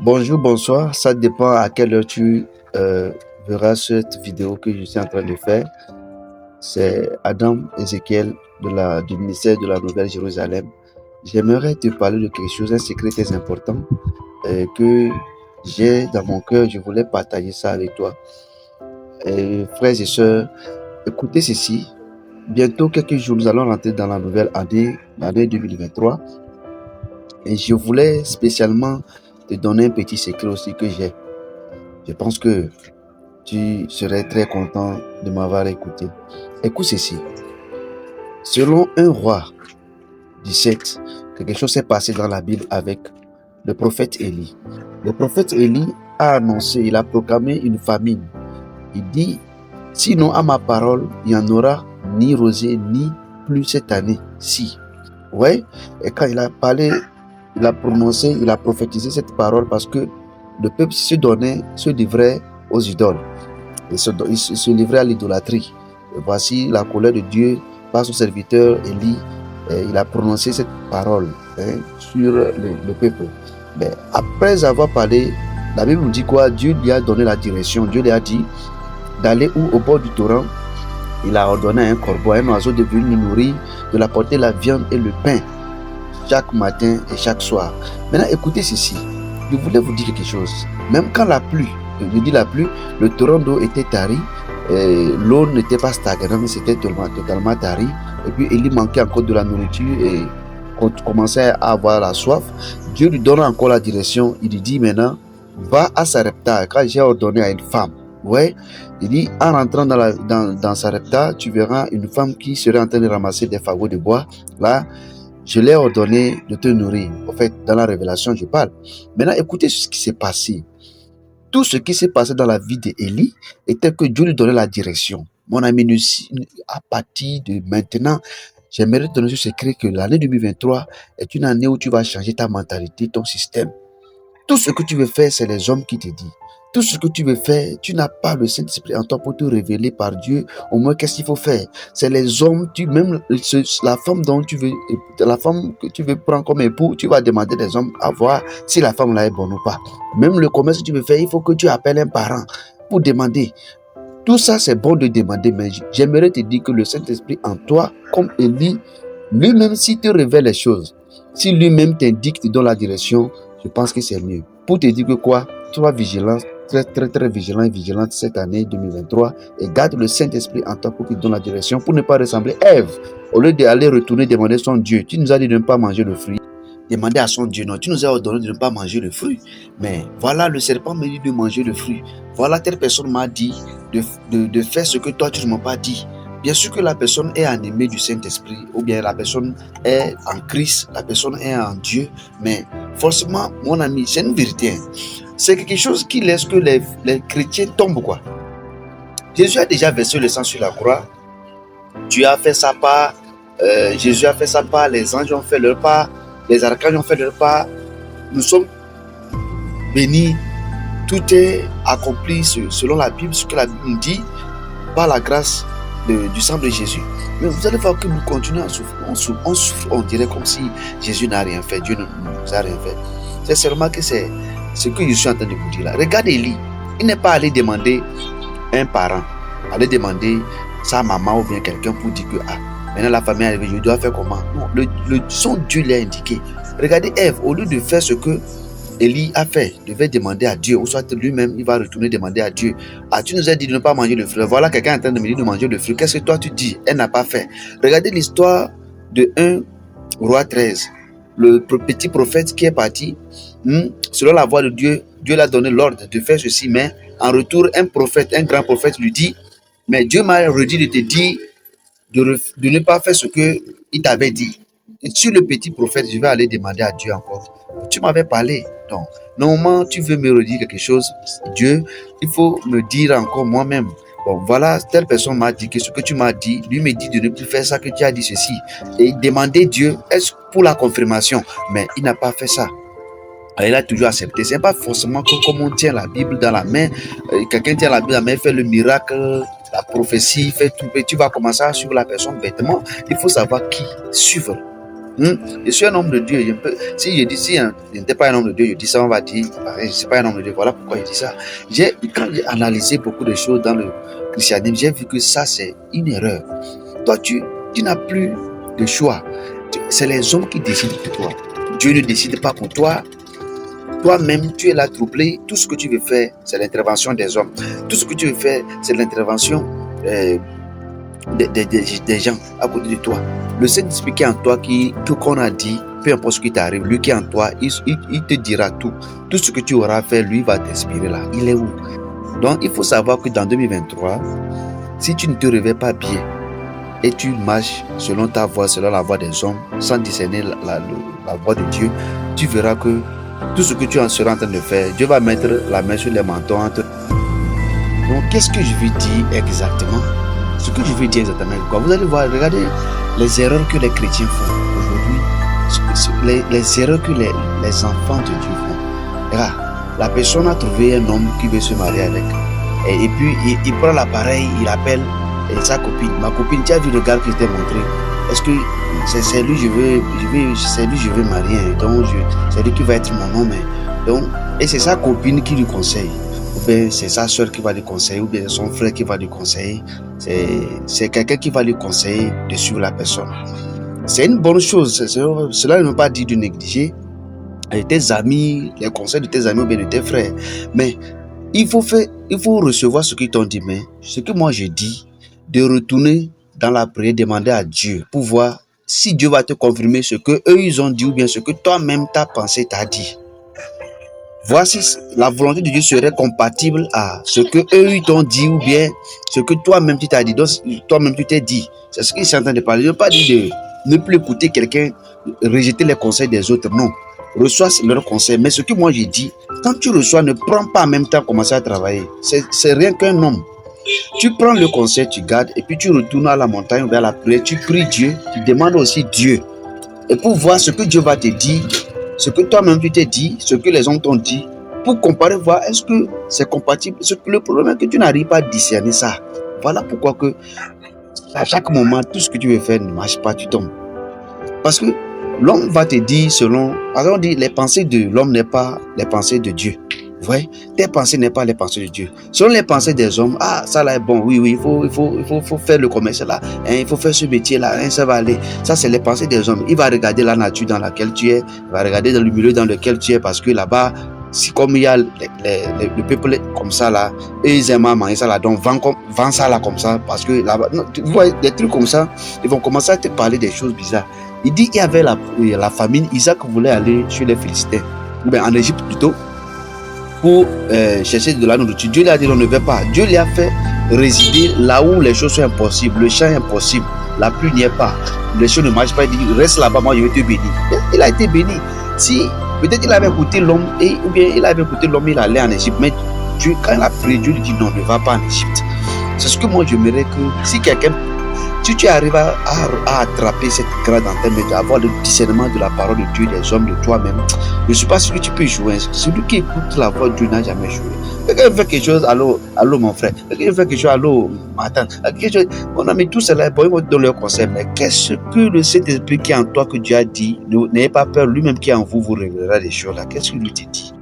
Bonjour, bonsoir. Ça dépend à quelle heure tu verras cette vidéo que je suis en train de faire. C'est Adam Ezekiel du ministère de la Nouvelle Jérusalem. J'aimerais te parler de quelque chose, un secret très important que j'ai dans mon cœur. Je voulais partager ça avec toi. Frères et sœurs, écoutez ceci. Bientôt quelques jours, nous allons rentrer dans la nouvelle année, l'année 2023. Et je voulais spécialement te donner un petit secret aussi que j'ai. Je pense que tu serais très content de m'avoir écouté. Écoute ceci. Selon un roi 17, quelque chose s'est passé dans la Bible avec le prophète Élie. Le prophète Élie a annoncé, il a proclamé une famine. Il dit, sinon à ma parole, il n'y en aura ni rosée ni plus cette année. Si. Ouais. Et quand il a parlé, il a prononcé, il a prophétisé cette parole parce que le peuple se livrait aux idoles. Il se livrait à l'idolâtrie. Et voici la colère de Dieu par son serviteur Élie. Il a prononcé cette parole sur le peuple. Mais après avoir parlé, la Bible nous dit quoi? Dieu lui a donné la direction. Dieu lui a dit d'aller au bord du torrent. Il a ordonné à un corbeau, à un oiseau de venir nous nourrir, de l'apporter la viande et le pain chaque matin et chaque soir. Maintenant, écoutez ceci. Je voulais vous dire quelque chose. Même quand la pluie, le torrent d'eau était tari, l'eau n'était pas stagnante, c'était totalement tari. Et puis, il lui manquait encore de la nourriture et commençait à avoir la soif. Dieu lui donne encore la direction. Il lui dit maintenant, va à Sarepta. Quand j'ai ordonné à une femme, ouais, il dit, en rentrant dans Sarepta, tu verras une femme qui serait en train de ramasser des fagots de bois. Là, je l'ai ordonné de te nourrir. En fait, dans la révélation, je parle. Maintenant, écoutez ce qui s'est passé. Tout ce qui s'est passé dans la vie d'Élie était que Dieu lui donnait la direction. Mon ami, à partir de maintenant, j'aimerais te donner ce secret que l'année 2023 est une année où tu vas changer ta mentalité, ton système. Tout ce que tu veux faire, c'est les hommes qui te disent. Tout ce que tu veux faire, tu n'as pas le Saint-Esprit en toi pour te révéler par Dieu. Au moins, qu'est-ce qu'il faut faire? C'est les hommes, la femme que tu veux prendre comme époux, tu vas demander des hommes à voir si la femme là est bonne ou pas. Même le commerce que tu veux faire, il faut que tu appelles un parent pour demander. Tout ça, c'est bon de demander, mais j'aimerais te dire que le Saint-Esprit en toi, comme Élie, lui-même, s'il te révèle les choses, si lui-même t'indique, te donne la direction, je pense que c'est mieux. Pour te dire que quoi? Sois vigilant, très vigilant et vigilante cette année 2023 et garde le Saint-Esprit en toi pour qu'il te donne la direction, pour ne pas ressembler à Ève. Au lieu d'aller retourner demander son Dieu, tu nous as dit de ne pas manger le fruit. Demander à son Dieu, non, tu nous as ordonné de ne pas manger le fruit. Mais voilà, le serpent me dit de manger le fruit. Voilà, telle personne m'a dit de faire ce que toi tu ne m'as pas dit. Bien sûr que la personne est animée du Saint-Esprit, ou bien la personne est en Christ, la personne est en Dieu, mais forcément, mon ami, c'est une vérité. C'est quelque chose qui laisse que les chrétiens tombent, quoi. Jésus a déjà versé le sang sur la croix. Dieu a fait sa part, Jésus a fait sa part, les anges ont fait leur part, les archanges ont fait leur part. Nous sommes bénis. Tout est accompli selon la Bible, ce que la Bible nous dit, par la grâce du sang de Jésus. Mais vous allez voir que nous continuons à souffrir. On souffre, on dirait comme si Jésus n'a rien fait, Dieu ne nous a rien fait. C'est seulement que c'est ce que je suis en train de vous dire là. Regardez Élie, il n'est pas allé demander un parent, aller demander sa maman ou bien quelqu'un pour dire que maintenant la famille est arrivée, je dois faire comment? Non, son Dieu l'a indiqué. Regardez Ève, au lieu de faire ce que Élie a fait, devait demander à Dieu, ou soit lui-même, il va retourner demander à Dieu. Tu nous as dit de ne pas manger le fruit. Voilà quelqu'un en train de me dire de manger le fruit. Qu'est-ce que toi tu dis? Elle n'a pas fait. Regardez l'histoire de 1 roi 13. Le petit prophète qui est parti, selon la voix de Dieu, Dieu l'a donné l'ordre de faire ceci, mais en retour, un grand prophète lui dit, mais Dieu m'a redit de te dire de ne pas faire ce qu'il t'avait dit. Et sur le petit prophète, je vais aller demander à Dieu encore. Tu m'avais parlé. Donc, normalement, tu veux me redire quelque chose, Dieu, il faut me dire encore moi-même. Bon, voilà, telle personne m'a dit que ce que tu m'as dit, lui me dit de ne plus faire ça, que tu as dit ceci. Et demander Dieu, est-ce pour la confirmation? Mais il n'a pas fait ça. Il a toujours accepté. Ce n'est pas forcément comme on tient la Bible dans la main. Quelqu'un tient la Bible dans la main, fait le miracle, la prophétie, fait tout. Et tu vas commencer à suivre la personne bêtement. Il faut savoir qui suivre. Je suis un homme de Dieu. Si je dis, si je n'étais pas un homme de Dieu, je dis ça, on va dire, je ne suis pas un homme de Dieu. Voilà pourquoi je dis ça. Quand j'ai analysé beaucoup de choses dans le christianisme, j'ai vu que ça, c'est une erreur. Toi, tu n'as plus de choix. C'est les hommes qui décident pour toi. Dieu ne décide pas pour toi. Toi-même, tu es là troublé. Tout ce que tu veux faire, c'est l'intervention des hommes. Tout ce que tu veux faire, c'est l'intervention des gens à côté de toi. Le Saint-Esprit qui est en toi, qu'on a dit, peu importe ce qui t'arrive, lui qui est en toi, il te dira tout. Tout ce que tu auras fait, lui va t'inspirer là. Il est où? Donc, il faut savoir que dans 2023, si tu ne te réveilles pas bien et tu marches selon ta voie, selon la voie des hommes, sans discerner la voie de Dieu, tu verras que tout ce que tu seras en train de faire, Dieu va mettre la main sur les mentons. Donc, qu'est-ce que je veux dire exactement? Ce que je veux dire exactement, quoi? Vous allez voir, regardez les erreurs que les chrétiens font aujourd'hui, les erreurs que les enfants de Dieu font. Regarde, la personne a trouvé un homme qui veut se marier avec. Et puis, il prend l'appareil, il appelle sa copine. Ma copine, tu as vu le gars que je t'ai montré? Est-ce que c'est lui je veux marier? Donc, c'est lui qui va être mon homme. Donc, et c'est sa copine qui lui conseille. Ou bien c'est sa soeur qui va lui conseiller, ou bien c'est son frère qui va lui conseiller. C'est quelqu'un qui va lui conseiller de suivre la personne. C'est une bonne chose. Cela ne veut pas dire de négliger tes amis, les conseils de tes amis ou bien de tes frères. Mais il faut recevoir ce qu'ils t'ont dit. Mais ce que moi je dis, de retourner dans la prière, demander à Dieu pour voir si Dieu va te confirmer ce que eux ils ont dit ou bien ce que toi-même ta pensée t'a dit. Voici la volonté de Dieu serait compatible à ce que eux ils t'ont dit ou bien ce que toi-même tu t'as dit. Donc toi-même tu t'es dit. C'est ce qu'ils sont en train de parler. Je ne veux pas dire de ne plus écouter quelqu'un, rejeter les conseils des autres. Non. Reçois leurs conseils. Mais ce que moi j'ai dit, quand tu reçois, ne prends pas en même temps commencer à travailler. C'est rien qu'un homme. Tu prends le conseil, tu gardes et puis tu retournes à la montagne vers la prière. Tu pries Dieu, tu demandes aussi Dieu. Et pour voir ce que Dieu va te dire, ce que toi-même tu t'es dit, ce que les hommes t'ont dit, pour comparer, voir est-ce que c'est compatible. Le problème est que tu n'arrives pas à discerner ça. Voilà pourquoi que à chaque moment, tout ce que tu veux faire ne marche pas, tu tombes. Parce que l'homme va te dire selon... Alors on dit, les pensées de l'homme n'est pas les pensées de Dieu. Vous voyez, tes pensées n'est pas les pensées de Dieu. Selon les pensées des hommes, ça là est bon, oui, il faut faire le commerce là, il faut faire ce métier là, ça va aller. Ça c'est les pensées des hommes. Il va regarder la nature dans laquelle tu es, il va regarder dans le milieu dans lequel tu es, parce que là-bas, si comme il y a le peuple comme ça là, et ils aiment à manger ça là, donc vends ça là comme ça, parce que là-bas, vous voyez, des trucs comme ça, ils vont commencer à te parler des choses bizarres. Il dit qu'il y avait la famine, Isaac voulait aller chez les Philistins, ou bien en Égypte plutôt, pour chercher de la nourriture. Dieu lui a dit on ne veut pas. Dieu lui a fait résider là où les choses sont impossibles. Le champ est impossible. La pluie n'y est pas. Les choses ne marchent pas. Il dit reste là-bas, moi je vais te bénir. Il a été béni. Si peut-être il avait écouté l'homme, ou bien il avait écouté l'homme, il allait en Égypte. Mais Dieu, quand il a prié, Dieu lui dit non, ne va pas en Égypte. C'est ce que moi j'aimerais que si tu arrives à attraper cette grâce dans tes mains, d'avoir le discernement de la parole de Dieu, des hommes, de toi-même, je ne suis pas sûr que tu peux jouer. Celui qui écoute la voix de Dieu n'a jamais joué. Quelqu'un fait quelque chose, allô mon frère. Quelqu'un fait quelque chose, allô ma tante. Mon ami, tout cela est bon, ils vont te donner leur conseil. Mais qu'est-ce que le Saint-Esprit qui est en toi que Dieu a dit? N'ayez pas peur, lui-même qui est en vous révélera des choses là. Qu'est-ce qu'il lui te dit?